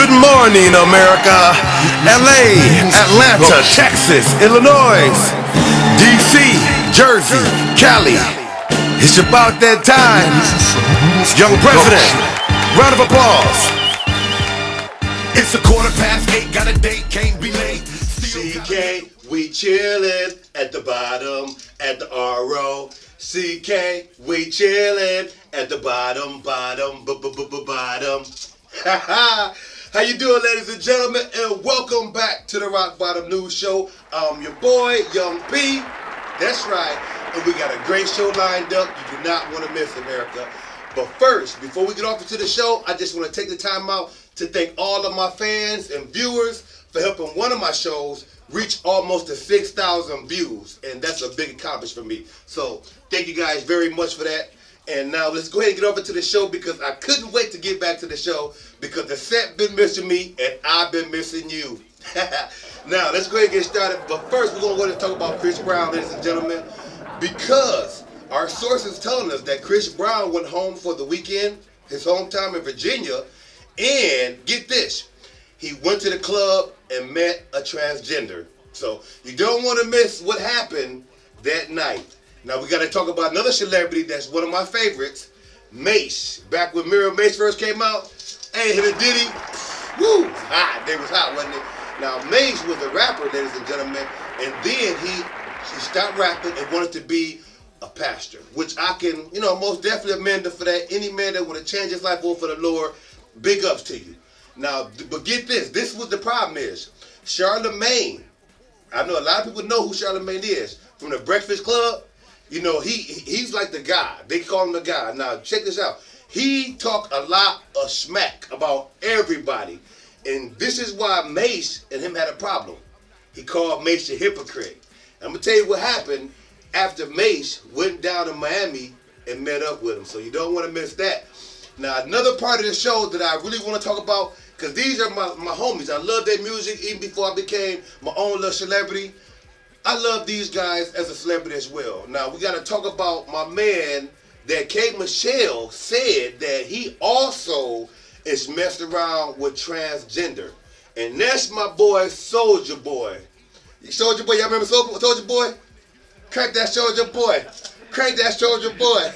Good morning, America. LA, Atlanta, Texas, Illinois, DC, Jersey, Cali. It's about that time. Young President, round of applause. It's 8:15, got a date, can't be late. CK, we chillin' at the bottom, at the RO. CK, we chillin' at the bottom. How you doing, ladies and gentlemen? And welcome back to the Rock Bottom News Show. I'm your boy, Young P. That's right. And we got a great show lined up. You do not want to miss, America. But first, before we get off into the show, I just want to take the time out to thank all of my fans and viewers for helping one of my shows reach almost to 6,000 views. And that's a big accomplishment for me. So thank you guys very much for that. And now let's go ahead and get over to the show because I couldn't wait to get back to the show because the set been missing me and I've been missing you. Now let's go ahead and get started. But first we're going to go ahead and talk about Chris Brown, ladies and gentlemen, because our sources telling us that Chris Brown went home for the weekend, his hometown in Virginia, and get this, he went to the club and met a transgender. So you don't want to miss what happened that night. Now we got to talk about another celebrity that's one of my favorites, Mace. Back when Miriam Mace first came out, hey, hit a ditty, woo, hot. They was hot, wasn't it? Now Mace was a rapper, ladies and gentlemen, and then he stopped rapping and wanted to be a pastor, which I can, most definitely commend him for that. Any man that would have changed his life over for the Lord, big ups to you. Now, but get this. This is what the problem is. Charlemagne. I know a lot of people know who Charlemagne is from the Breakfast Club. He's like the guy. They call him the guy. Now, check this out. He talked a lot of smack about everybody. And this is why Mace and him had a problem. He called Mace a hypocrite. I'm going to tell you what happened after Mace went down to Miami and met up with him. So you don't want to miss that. Now, another part of the show that I really want to talk about, because these are my homies. I love their music even before I became my own little celebrity. I love these guys as a celebrity as well. Now, we got to talk about my man that K. Michelle said that he also is messed around with transgender. And that's my boy, Soulja Boy. Soulja Boy, y'all remember Soulja Boy? Crank that Soulja Boy. Crank that Soulja Boy.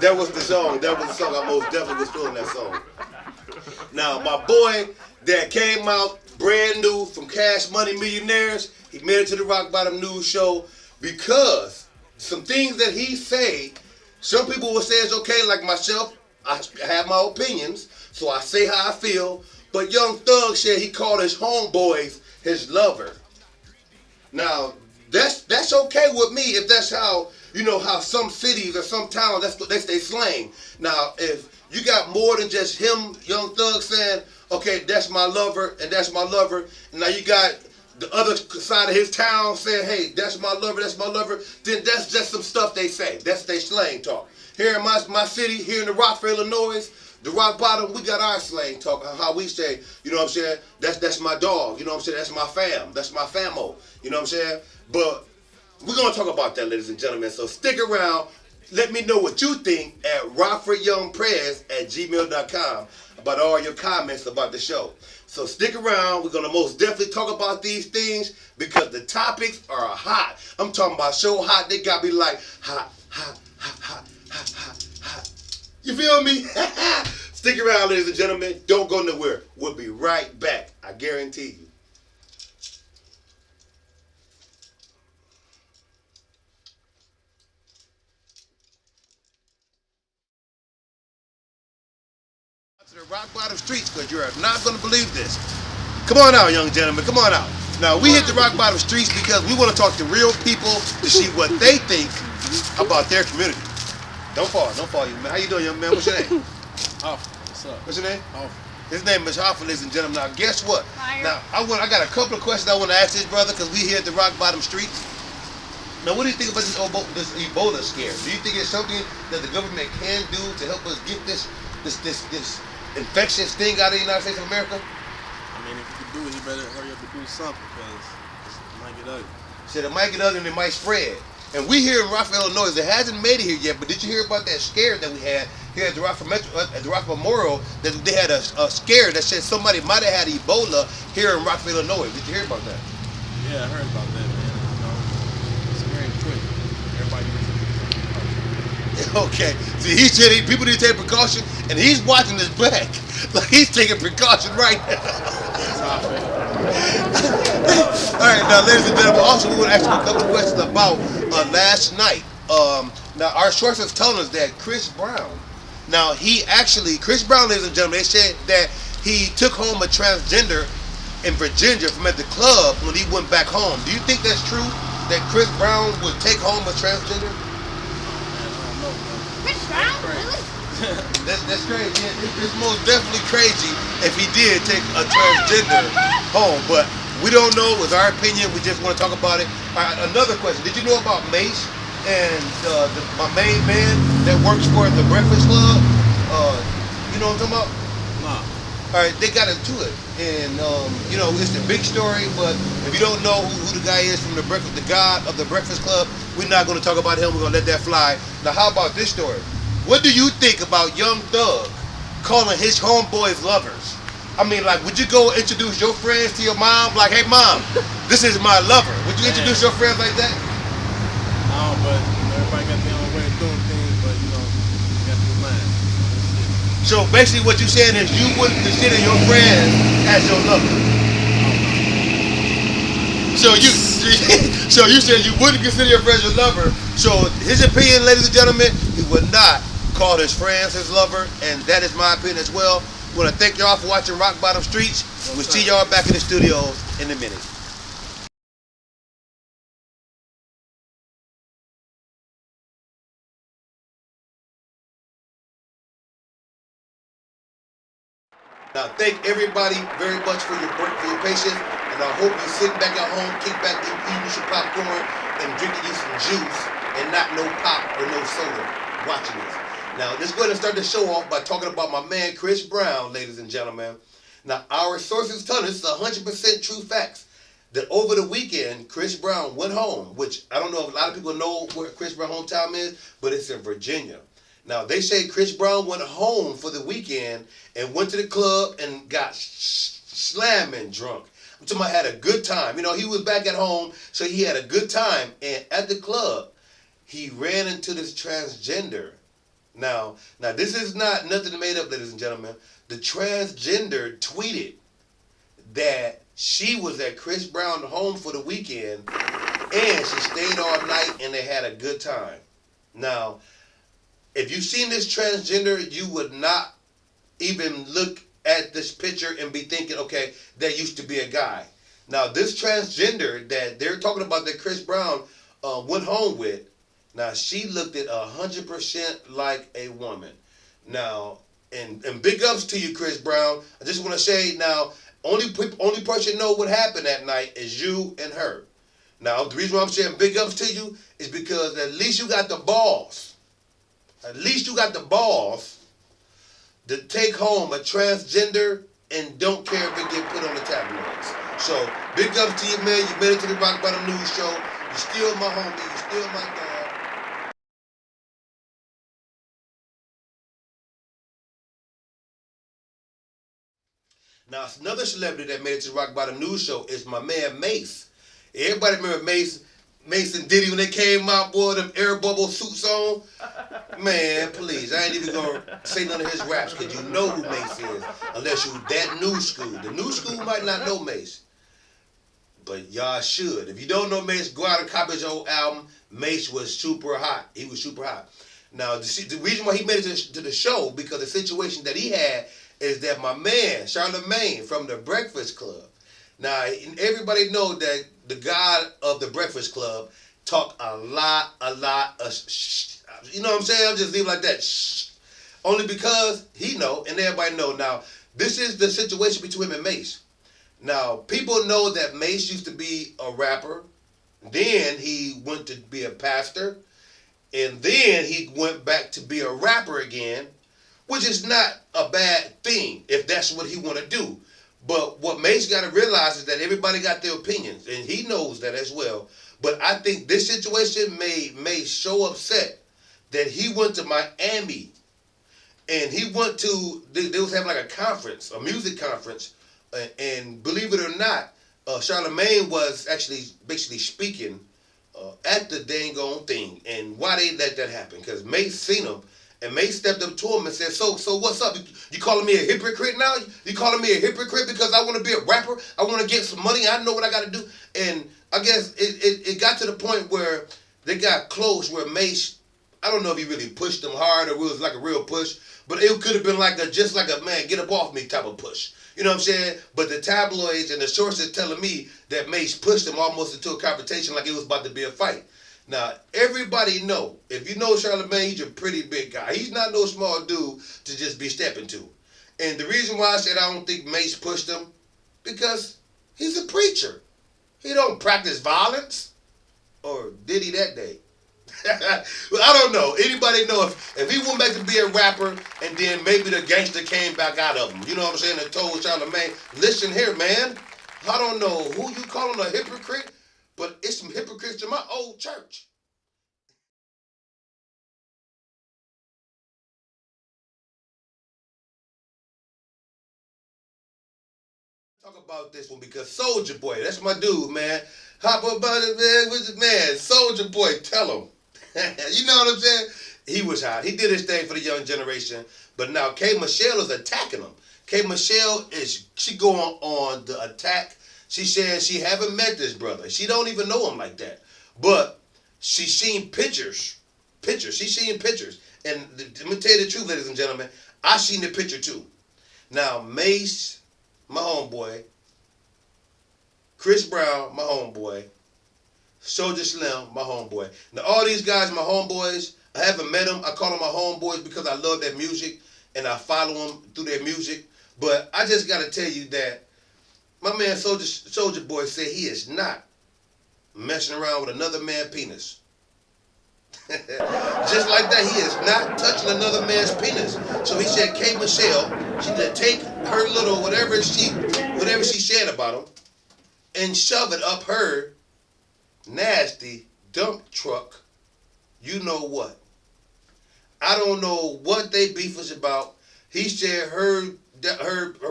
That was the song. That was the song. I most definitely was feeling that song. Now, my boy that came out brand new from Cash Money Millionaires, he made it to the Rock Bottom News Show because some things that he say, some people will say it's okay, like myself. I have my opinions, so I say how I feel. But Young Thug said he called his homeboys his lover. Now, that's okay with me if that's how, how some cities or some towns, that's what they say slang. Now, if you got more than just him, Young Thug, saying, okay, that's my lover and that's my lover, and now you got the other side of his town saying, hey, that's my lover, then that's just some stuff they say. That's their slang talk. Here in my city, here in the Rockford, Illinois, the Rock Bottom, we got our slang talk, how we say, that's my dog, that's my fam, that's my famo, But we're going to talk about that, ladies and gentlemen, so stick around. Let me know what you think at rockfordyoungprez@gmail.com about all your comments about the show. So stick around. We're going to most definitely talk about these things because the topics are hot. I'm talking about so hot, they got me like hot. You feel me? Stick around, ladies and gentlemen. Don't go nowhere. We'll be right back. I guarantee you. To the Rock Bottom streets, because you're not going to believe this. Come on out, young gentlemen. Come on out. Now, we hit the Rock Bottom streets because we want to talk to real people to see what they think about their community. Don't fall, you man. How you doing, young man? What's your name? Hoffman. What's up? What's your name? Hoffman. His name is Hoffman, ladies and gentlemen. Now, guess what? Fire. Now, I got a couple of questions I want to ask this brother because we here at the Rock Bottom streets. Now, what do you think about this Ebola scare? Do you think it's something that the government can do to help us get this infectious thing out of the United States of America? I mean, if you can do it, you better hurry up and do something because it might get ugly. Said it might get ugly and it might spread. And we here in Rockford, Illinois, it hasn't made it here yet, but did you hear about that scare that we had here at the Rock Memorial that they had a scare that said somebody might have had Ebola here in Rockville, Illinois. Did you hear about that? Yeah, I heard about that, man. You know, it's very quick. Everybody needs to be Okay. See, he said people need to take precaution, and he's watching his back. Like he's taking precaution right now. That's how I feel. All right, now, ladies and gentlemen, also we want to ask you a couple questions about last night. Now, our sources telling us that Chris Brown, Chris Brown, ladies and gentlemen, they said that he took home a transgender in Virginia from at the club when he went back home. Do you think that's true, that Chris Brown would take home a transgender? Chris Brown? Really? That's crazy. It's most definitely crazy if he did take a transgender home, but we don't know. It's our opinion. We just want to talk about it. All right, another question. Did you know about Mace and my main man that works for the Breakfast Club? You know what I'm talking about? Nah. All right, they got into it, and it's a big story. But if you don't know who the guy is from the God of the Breakfast Club, we're not going to talk about him. We're going to let that fly. Now, how about this story? What do you think about Young Thug calling his homeboys lovers? I mean, like, would you go introduce your friends to your mom? Like, hey, mom, this is my lover. Would you introduce your friends like that? No, but everybody got their own way of doing things, but, you got to do mine. So, basically, what you're saying is you wouldn't consider your friends as your lover. So you said you wouldn't consider your friends your lover. So, his opinion, ladies and gentlemen, he would not call his friends his lover, and that is my opinion as well. I want to thank y'all for watching Rock Bottom Streets. We'll see y'all back in the studios in a minute. Now, thank everybody very much for your patience, and I hope you sit back at home, kick back, eating you some popcorn, and drinking you some juice, and not no pop or no soda watching this. Now, let's go ahead and start the show off by talking about my man Chris Brown, ladies and gentlemen. Now, our sources tell us 100% true facts that over the weekend, Chris Brown went home, which I don't know if a lot of people know where Chris Brown's hometown is, but it's in Virginia. Now, they say Chris Brown went home for the weekend and went to the club and got slamming drunk. I'm talking about had a good time. He was back at home, so he had a good time. And at the club, he ran into this transgender. Now, this is not nothing made up, ladies and gentlemen. The transgender tweeted that she was at Chris Brown's home for the weekend and she stayed all night and they had a good time. Now, if you've seen this transgender, you would not even look at this picture and be thinking, okay, that used to be a guy. Now, this transgender that they're talking about that Chris Brown went home with, now she looked at 100% like a woman. Now, and big ups to you, Chris Brown. I just want to say now, only person know what happened that night is you and her. Now, the reason why I'm saying big ups to you is because at least you got the balls. At least you got the balls to take home a transgender and don't care if it get put on the tabloids. So, big ups to you, man. You made it to the Rock Bottom News Show. You're still my homie. You're still my dog. Now, another celebrity that made it to the Rock Bottom News Show is my man Mace. Everybody remember Mace and Diddy when they came out, boy, them air bubble suits on? Man, please, I ain't even gonna say none of his raps because you know who Mace is, unless you that new school. The new school might not know Mace, but y'all should. If you don't know Mace, go out and copy his old album. Mace was super hot. He was super hot. Now, the reason why he made it to the show, because the situation that he had is that my man, Charlamagne, from the Breakfast Club. Now, everybody know that the God of the Breakfast Club talk a lot of you know what I'm saying? I'll just leave it like that. Only because he know and everybody know. Now, this is the situation between him and Mace. Now, people know that Mace used to be a rapper. Then he went to be a pastor. And then he went back to be a rapper again, which is not a bad thing if that's what he want to do. But what Mace got to realize is that everybody got their opinions, and he knows that as well. But I think this situation made Mace so upset that he went to Miami And he went to, they was having like a conference, a music conference, and believe it or not, Charlemagne was actually basically speaking at the dang on thing. And why they let that happen? Because Mace seen him, and Mace stepped up to him and said, so what's up? You calling me a hypocrite now? You calling me a hypocrite because I want to be a rapper? I want to get some money. I know what I got to do. And I guess it got to the point where they got close, where Mace, I don't know if he really pushed him hard or it was like a real push, but it could have been like just like a man, get up off me type of push. You know what I'm saying? But the tabloids and the sources telling me that Mace pushed him almost into a confrontation like it was about to be a fight. Now, everybody know, if you know Charlemagne, he's a pretty big guy. He's not no small dude to just be stepping to. And the reason why I said I don't think Mace pushed him, because he's a preacher. He don't practice violence. Or did he that day? Well, I don't know. Anybody know if he went back to be a rapper and then maybe the gangster came back out of him? You know what I'm saying? And told Charlemagne, listen here, man. I don't know who you calling a hypocrite, but it's some hypocrites in my old church. Talk about this one because Soulja Boy, that's my dude, man. Hop up about it, man, with the man. Soulja Boy, tell him. You know what I'm saying? He was hot. He did his thing for the young generation. But now K. Michelle is attacking him. K. Michelle she going on the attack. She said she haven't met this brother. She don't even know him like that. But she seen pictures. She seen pictures. And let me tell you the truth, ladies and gentlemen. I seen the picture too. Now, Mace, my homeboy. Chris Brown, my homeboy. Soulja Slim, my homeboy. Now, all these guys, my homeboys, I haven't met them. I call them my homeboys because I love their music and I follow them through their music. But I just got to tell you that my man Soulja Boy said he is not messing around with another man's penis. Just like that, he is not touching another man's penis. So he said, K. Michelle, she need to take her little whatever she said about him and shove it up her nasty dump truck. You know what? I don't know what they beef was about. He said her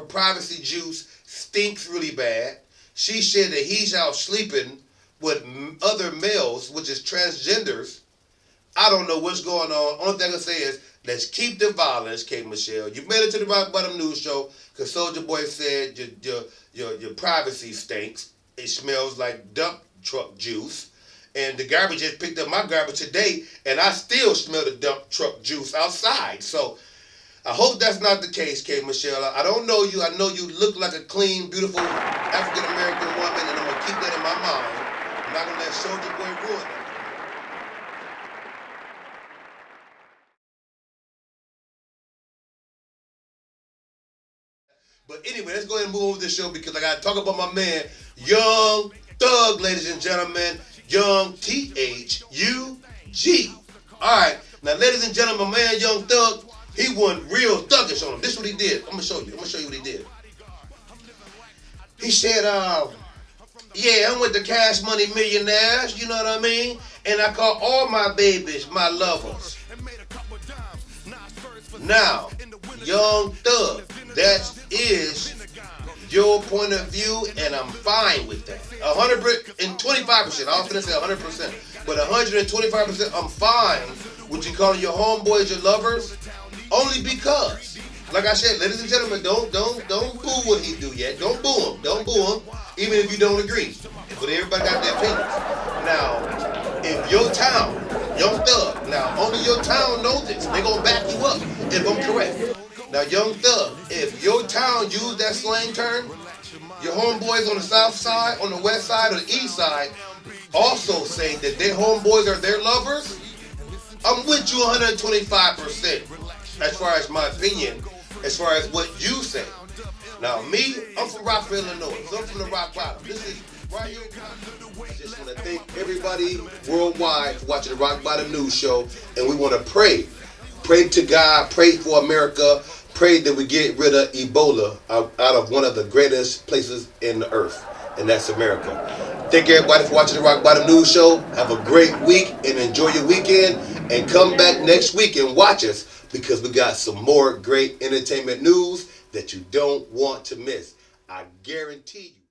privacy juice stinks really bad. She said that he's out sleeping with other males, which is transgenders. I don't know what's going on. Only thing I say is, let's keep the violence, K. Michelle. You made it to the Rock Bottom News Show because Soulja Boy said your privacy stinks. It smells like dump truck juice. And the garbage just picked up my garbage today, and I still smell the dump truck juice outside. So I hope that's not the case, K. Michelle. I don't know you. I know you look like a clean, beautiful African-American woman, and I'm going to keep that in my mind. I'm not going to let Soulja Boy ruin that. But anyway, let's go ahead and move over this show because I got to talk about my man, Young Thug, ladies and gentlemen. Young T-H-U-G. Alright, now ladies and gentlemen, my man Young Thug, he went real thuggish on him. This is what he did. I'm going to show you what he did. He said, yeah, I'm with the Cash Money Millionaires, you know what I mean? And I call all my babies my lovers. Now, Young Thug, that is your point of view, and I'm fine with that. 125%. I was gonna say 100%, but 125%. I'm fine with you calling your homeboys your lovers, only because, like I said, ladies and gentlemen, don't boo what he do yet. Don't boo him, even if you don't agree. But everybody got their opinions. Now, if your town, Young Thug, now only your town knows this. They gonna back you up if I'm correct. Now, Young Thug, if your town used that slang term, your homeboys on the south side, on the west side, or the east side also say that their homeboys are their lovers, I'm with you 125% as far as my opinion, as far as what you say. Now, me, I'm from Rockville, Illinois. So I'm from the Rock Bottom. This is right here. I just want to thank everybody worldwide for watching the Rock Bottom News Show, and we want to pray. Pray to God, pray for America, pray that we get rid of Ebola out of one of the greatest places in the earth, and that's America. Thank everybody for watching the Rock Bottom News Show. Have a great week and enjoy your weekend, and come back next week and watch us because we got some more great entertainment news that you don't want to miss. I guarantee you.